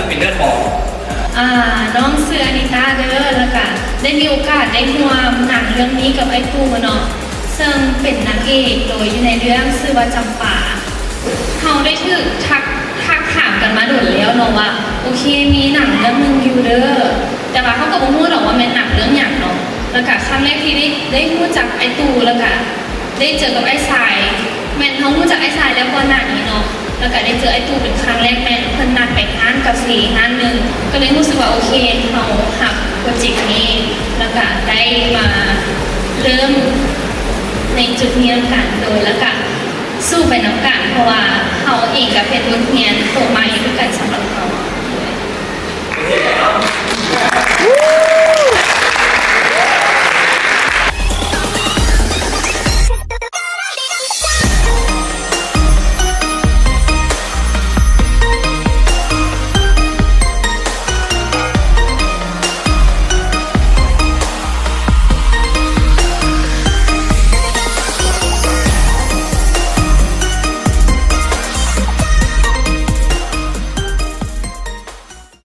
ลปินเลือดทองน้องเสือนิต้าเด้อแล้วก็ได้มีโอกาสได้ร่วมหนังเรื่องนี้กับไอ้ตู้เนาะซึ่งเป็นนางเอกโดยอยู่ในเรื่องชื่อว่าจำปาเขาได้ถึกทักถามกันมาโดนแล้วเนาะว่าโอเคมีหนังเรื่องนึงอยู่เด้อแต่ว่าเขาก็บ่รู้หรอกว่าเป็นหนังเรื่องอย่างเนาะแล้วก็ครั้งแรกที่ได้รู้จักไอ้ตู้แล้วก็ได้เจอกับไอ้สายแม่นเขารู้จักไอ้สายแล้วก่อนหน้านี้เนาะแล้วก็ได้เจอไอ้ตู้เป็นครั้งแรกแม่เพิ่นนัดไปงานกับสีงานหนึ่งก็เลยรู้สึกว่าโอเคเขาหักโปรเจกต์นี้แล้วก็ได้มาเริ่มในจุดเรียนกันโดยแล้วก็สู้ไปน้ำกันเพราะว่าเขาเองกับเป็นบทเรียนโตมาอยู่ด้วยกันสำหรับ